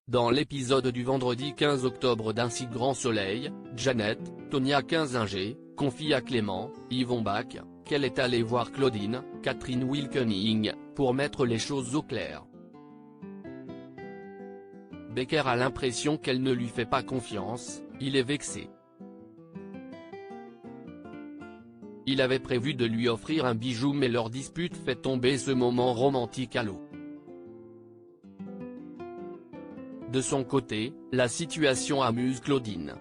Dans l'épisode du vendredi 15 octobre d'Un si grand soleil, Janet, Tonya 15 confie à Clément, Yvon Bach, qu'elle est allée voir Claudine, Catherine Wilkening, pour mettre les choses au clair. Becker a l'impression qu'elle ne lui fait pas confiance, il est vexé. Il avait prévu de lui offrir un bijou mais leur dispute fait tomber ce moment romantique à l'eau. De son côté, la situation amuse Claudine.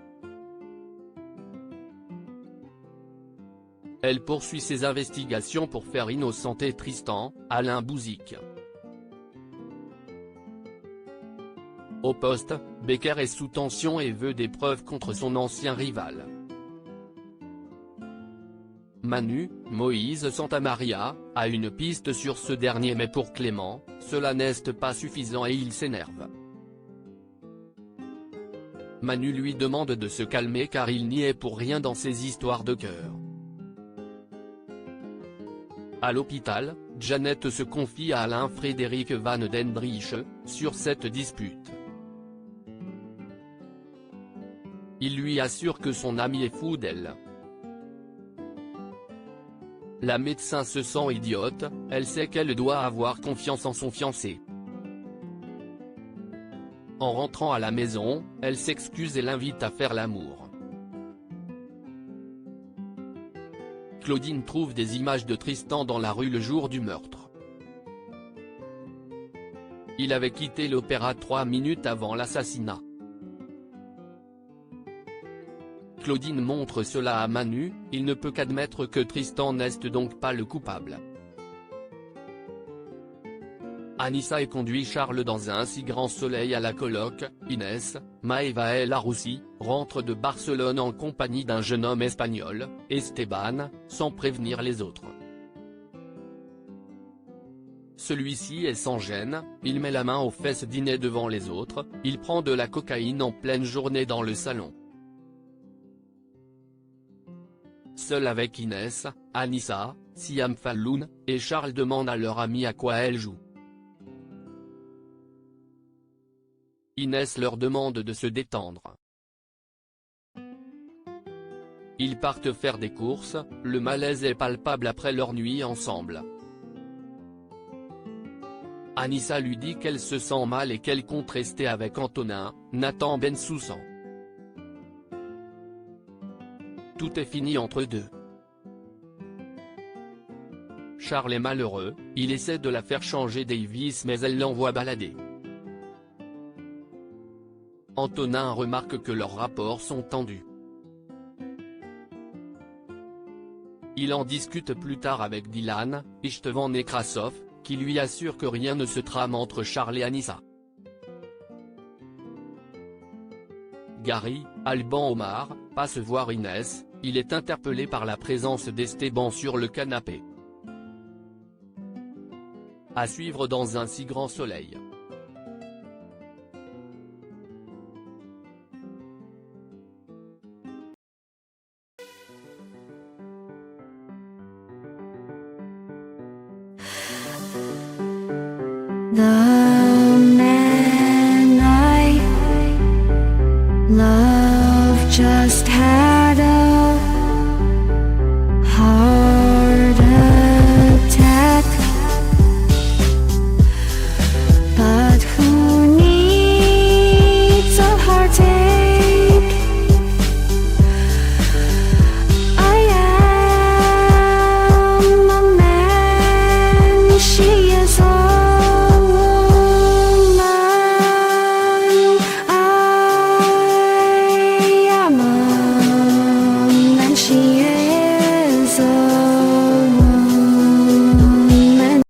Elle poursuit ses investigations pour faire innocenter Tristan, Alain Bouzik. Au poste, Becker est sous tension et veut des preuves contre son ancien rival. Manu, Moïse Santamaria, a une piste sur ce dernier mais pour Clément, cela n'est pas suffisant et il s'énerve. Manu lui demande de se calmer car il n'y est pour rien dans ces histoires de cœur. À l'hôpital, Janet se confie à Alain Frédéric Van Dendrich, sur cette dispute. Il lui assure que son ami est fou d'elle. La médecin se sent idiote, elle sait qu'elle doit avoir confiance en son fiancé. En rentrant à la maison, elle s'excuse et l'invite à faire l'amour. Claudine trouve des images de Tristan dans la rue le jour du meurtre. Il avait quitté l'opéra 3 minutes avant l'assassinat. Claudine montre cela à Manu, il ne peut qu'admettre que Tristan n'est donc pas le coupable. Anissa et conduit Charles dans Un si grand soleil à la coloc. Inès, Maëva et Laroussi, rentrent de Barcelone en compagnie d'un jeune homme espagnol, Esteban, sans prévenir les autres. Celui-ci est sans gêne, il met la main aux fesses d'Inès devant les autres, il prend de la cocaïne en pleine journée dans le salon. Seul avec Inès, Anissa, Siam Falloun, et Charles demandent à leur amie à quoi elle joue. Inès leur demande de se détendre. Ils partent faire des courses, le malaise est palpable après leur nuit ensemble. Anissa lui dit qu'elle se sent mal et qu'elle compte rester avec Antonin, Nathan Bensoussan. Tout est fini entre eux deux. Charles est malheureux, il essaie de la faire changer Davis mais elle l'envoie balader. Antonin remarque que leurs rapports sont tendus. Il en discute plus tard avec Dylan, Istvan Nekrasov, qui lui assure que rien ne se trame entre Charles et Anissa. Gary, Alban Omar, passe voir Inès, il est interpellé par la présence d'Esteban sur le canapé. À suivre dans Un si grand soleil. 나